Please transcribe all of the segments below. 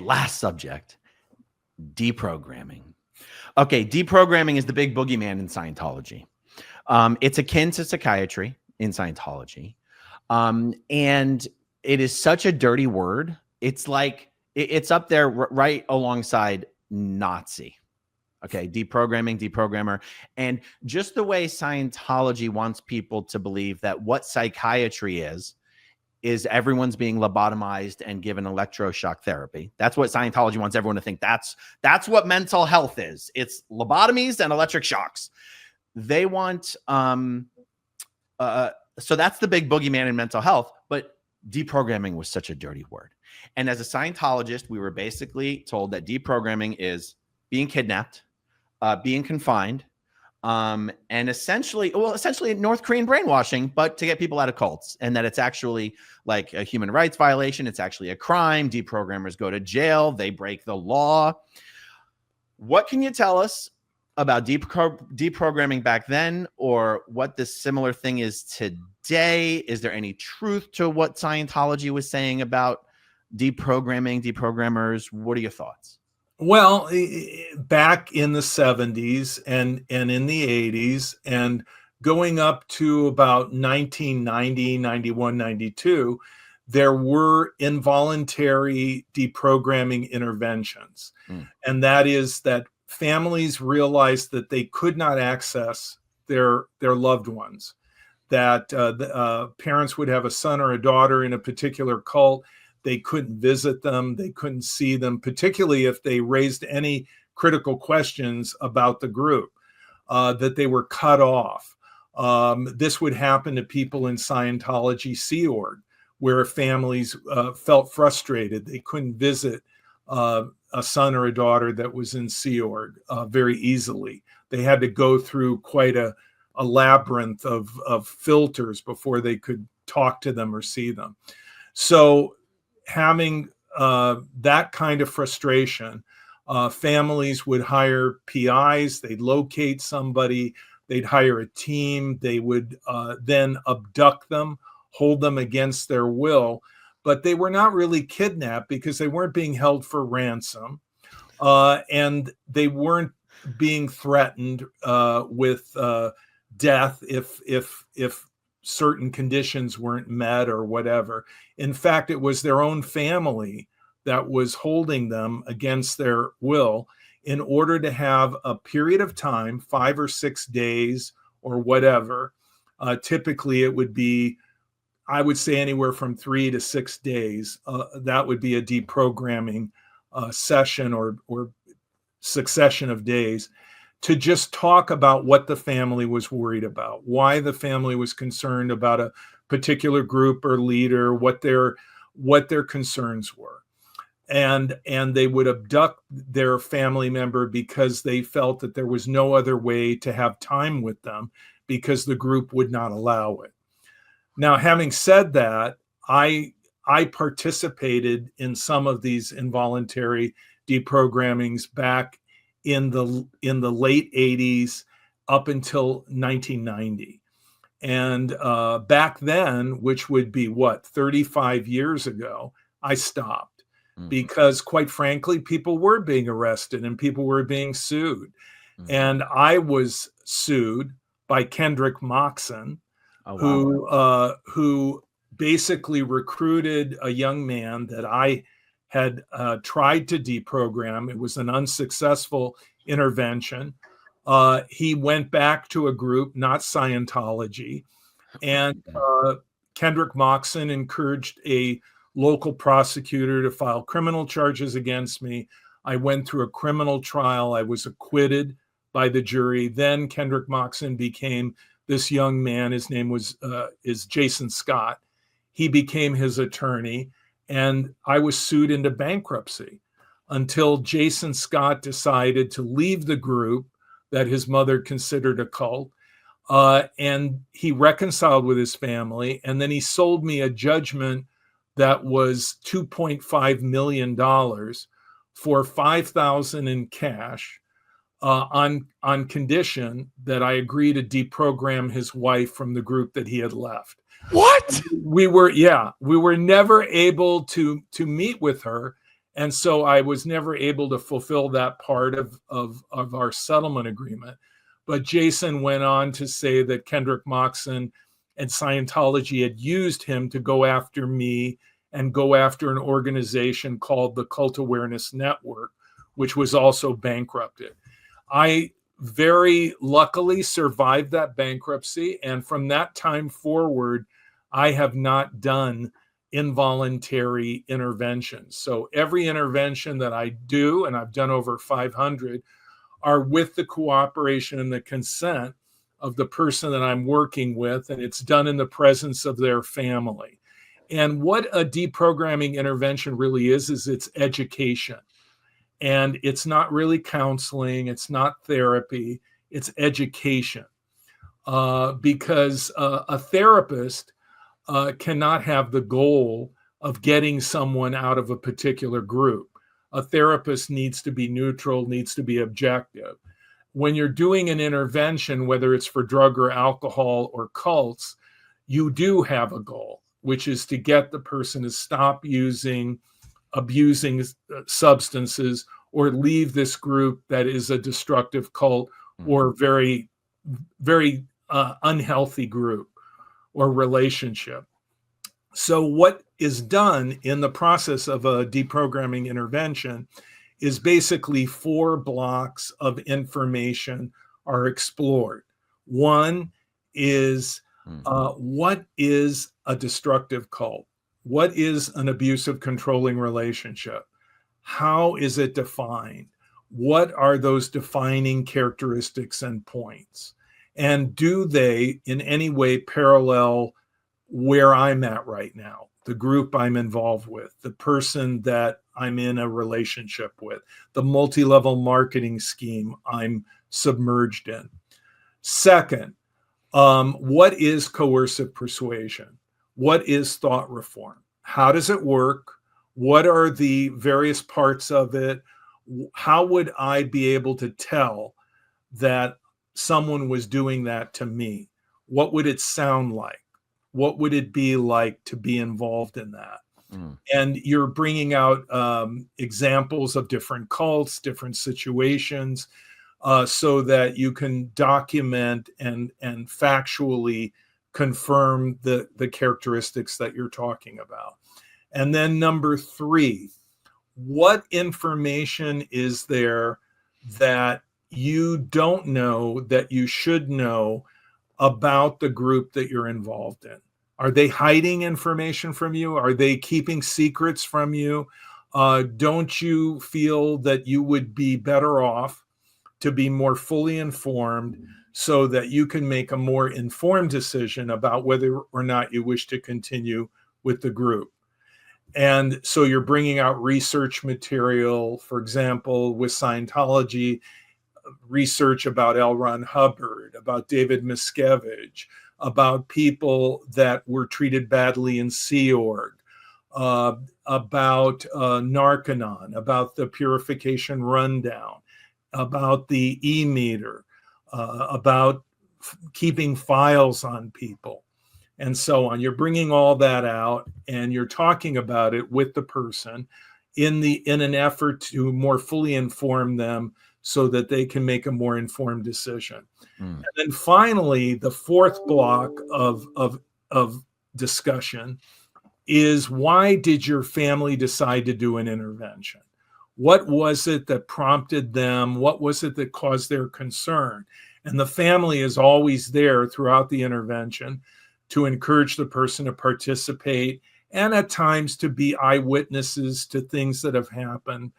last subject, deprogramming. Okay, deprogramming is the big boogeyman in Scientology. It's akin to psychiatry in Scientology. And it is such a dirty word. It's like, it's up there right alongside Nazi. Okay, deprogramming, deprogrammer. And just the way Scientology wants people to believe that what psychiatry is everyone's being lobotomized and given electroshock therapy. That's what Scientology wants everyone to think. That's what mental health is. It's lobotomies and electric shocks. They want, so that's the big boogeyman in mental health, but deprogramming was such a dirty word. And as a Scientologist, we were basically told that deprogramming is being kidnapped, being confined, and essentially North Korean brainwashing, but to get people out of cults, and that it's actually like a human rights violation. It's actually a crime. Deprogrammers go to jail. They break the law. What can you tell us about deprogramming back then, or what this similar thing is today? Is there any truth to what Scientology was saying about deprogramming, deprogrammers? What are your thoughts? Well, back in the 70s and in the 80s and going up to about 1990, 91, 92, there were involuntary deprogramming interventions. And that is that families realized that they could not access their loved ones, that parents would have a son or a daughter in a particular cult. They couldn't visit them. They couldn't see them, particularly if they raised any critical questions about the group, that they were cut off. This would happen to people in Scientology Sea Org, where families felt frustrated. They couldn't visit a son or a daughter that was in Sea Org very easily. They had to go through quite a labyrinth of filters before they could talk to them or see them. So having that kind of frustration, families would hire PIs, they'd locate somebody, they'd hire a team, they would then abduct them, hold them against their will, but they were not really kidnapped because they weren't being held for ransom, and they weren't being threatened with death if certain conditions weren't met or whatever. In fact, it was their own family that was holding them against their will in order to have a period of time, 5 or 6 days or whatever. Typically, it would be, I would say, anywhere from 3 to 6 days. That would be a deprogramming session or succession of days, to just talk about what the family was worried about, why the family was concerned about a particular group or leader, what their concerns were. And they would abduct their family member because they felt that there was no other way to have time with them because the group would not allow it. Now, having said that, I participated in some of these involuntary deprogrammings back in the late 80s up until 1990. And back then, which would be 35 years ago, I stopped because, quite frankly, people were being arrested and people were being sued. And I was sued by Kendrick Moxon, who basically recruited a young man that I had tried to deprogram. It was an unsuccessful intervention. He went back to a group, not Scientology, and Kendrick Moxon encouraged a local prosecutor to file criminal charges against me. I went through a criminal trial. I was acquitted by the jury. Then Kendrick Moxon became this young man. His name is Jason Scott. He became his attorney, and I was sued into bankruptcy until Jason Scott decided to leave the group that his mother considered a cult. And he reconciled with his family, and then he sold me a judgment that was $2.5 million for $5,000 in cash, on condition that I agree to deprogram his wife from the group that he had left. What? We were never able to meet with her And so I was never able to fulfill that part of our settlement agreement. But Jason went on to say that Kendrick Moxon and Scientology had used him to go after me and go after an organization called the Cult Awareness Network, which was also bankrupted. I very luckily survived that bankruptcy. And from that time forward, I have not done involuntary interventions. So every intervention that I do, and I've done over 500, are with the cooperation and the consent of the person that I'm working with, and it's done in the presence of their family. And what a deprogramming intervention really is it's education. And it's not really counseling, it's not therapy, it's education. Because a therapist cannot have the goal of getting someone out of a particular group. A therapist needs to be neutral, needs to be objective. When you're doing an intervention, whether it's for drug or alcohol or cults, you do have a goal, which is to get the person to stop abusing substances or leave this group that is a destructive cult or very, very unhealthy group or relationship. So what is done in the process of a deprogramming intervention is basically 4 blocks of information are explored. One is what is a destructive cult? What is an abusive controlling relationship? How is it defined? What are those defining characteristics and points? And do they in any way parallel where I'm at right now, the group I'm involved with, the person that I'm in a relationship with, the multi-level marketing scheme I'm submerged in? Second, what is coercive persuasion? What is thought reform? How does it work? What are the various parts of it? How would I be able to tell that someone was doing that to me? What would it sound like? What would it be like to be involved in that? And you're bringing out examples of different cults, different situations, so that you can document and factually confirm the characteristics that you're talking about. And then number 3, what information is there that you don't know that you should know about the group that you're involved in? Are they hiding information from you? Are they keeping secrets from you? Don't you feel that you would be better off to be more fully informed so that you can make a more informed decision about whether or not you wish to continue with the group? And so you're bringing out research material, for example, with Scientology, research about L. Ron Hubbard, about David Miscavige, about people that were treated badly in Sea Org, about Narcanon, about the Purification Rundown, about the e-meter, about keeping files on people, and so on. You're bringing all that out and you're talking about it with the person in an effort to more fully inform them so that they can make a more informed decision. And then finally, the 4th block of discussion is, why did your family decide to do an intervention? What was it that prompted them? What was it that caused their concern? And the family is always there throughout the intervention to encourage the person to participate and at times to be eyewitnesses to things that have happened.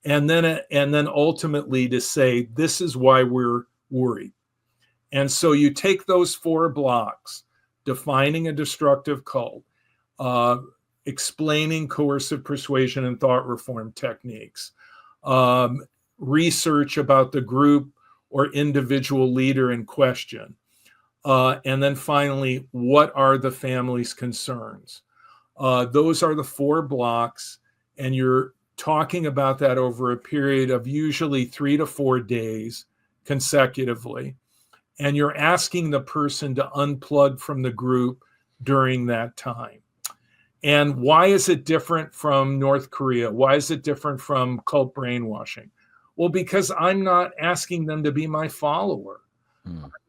And then ultimately to say, this is why we're worried. And so you take those 4 blocks, defining a destructive cult, explaining coercive persuasion and thought reform techniques, research about the group or individual leader in question, and then finally, what are the family's concerns? Those are the 4 blocks, and you're talking about that over a period of usually 3 to 4 days consecutively. And you're asking the person to unplug from the group during that time. And why is it different from North Korea? Why is it different from cult brainwashing? Well, because I'm not asking them to be my follower.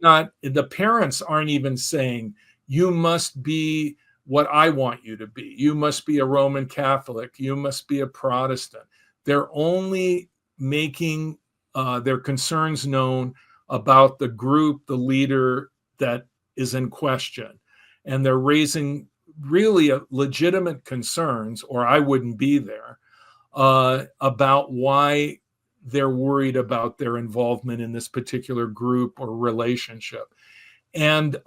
Not the parents aren't even saying you must be what I want you to be. You must be a Roman Catholic. You must be a Protestant. They're only making their concerns known about the group, the leader that is in question. And they're raising really legitimate concerns, or I wouldn't be there, about why they're worried about their involvement in this particular group or relationship. And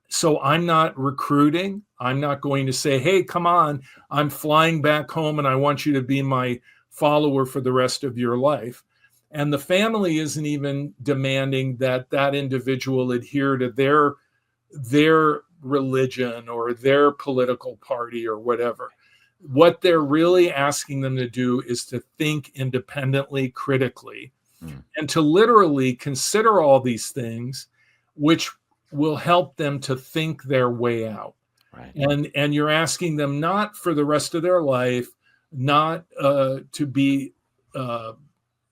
so I'm not recruiting. I'm not going to say, hey, come on, I'm flying back home and I want you to be my follower for the rest of your life. And the family isn't even demanding that that individual adhere to their religion or their political party or whatever. What they're really asking them to do is to think independently, critically, and to literally consider all these things, which will help them to think their way out. Right. And you're asking them not for the rest of their life, not to be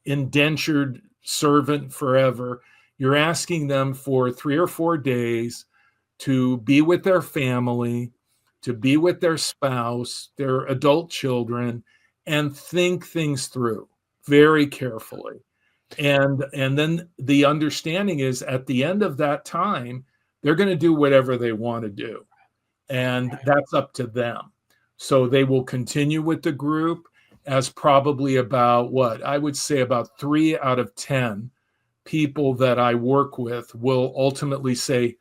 indentured servant forever. You're asking them for 3 or 4 days to be with their family, to be with their spouse, their adult children, and think things through very carefully. And then the understanding is at the end of that time, they're going to do whatever they want to do. And that's up to them. So they will continue with the group, as probably about what I would say about 3 out of 10 people that I work with will ultimately say,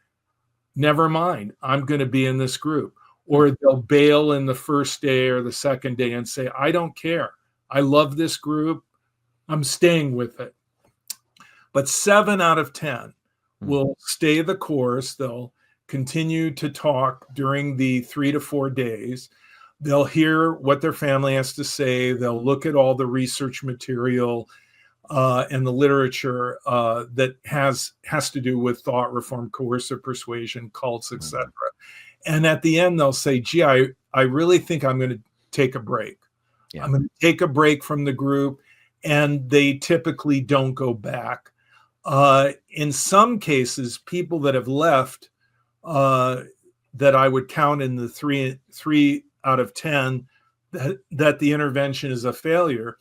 never mind, I'm going to be in this group. Or they'll bail in the first day or the second day and say, I don't care. I love this group. I'm staying with it. But 7 out of 10 will stay the course. They'll continue to talk during the 3 to 4 days. They'll hear what their family has to say. They'll look at all the research material and the literature that has to do with thought reform, coercive persuasion, cults, etc. And at the end, they'll say, gee, I really think I'm going to take a break. Yeah. I'm going to take a break from the group. And they typically don't go back. In some cases, people that have left that I would count in the 3 out of 10 that the intervention is a failure,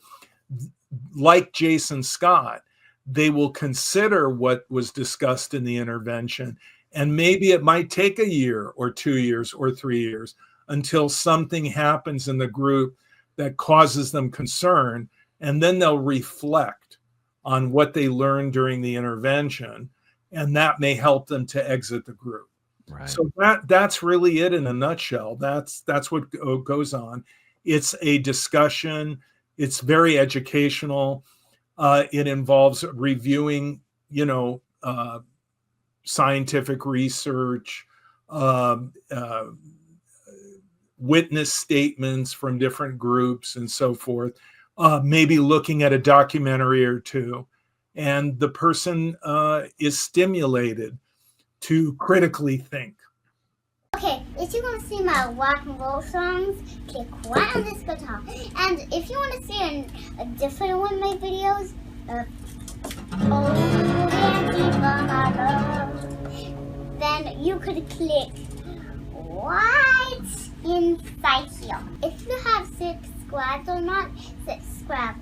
like Jason Scott, they will consider what was discussed in the intervention. And maybe it might take a year or 2 years or 3 years until something happens in the group that causes them concern. And then they'll reflect on what they learned during the intervention. And that may help them to exit the group. Right. So that's really it in a nutshell. That's what goes on. It's a discussion. It's very educational. It involves reviewing, scientific research, witness statements from different groups and so forth, maybe looking at a documentary or two. And the person is stimulated to critically think. Okay, if you want to see my rock and roll songs, click right on this guitar. And if you want to see a different one of my videos, then you could click right inside here. If you have subscribed or not, subscribe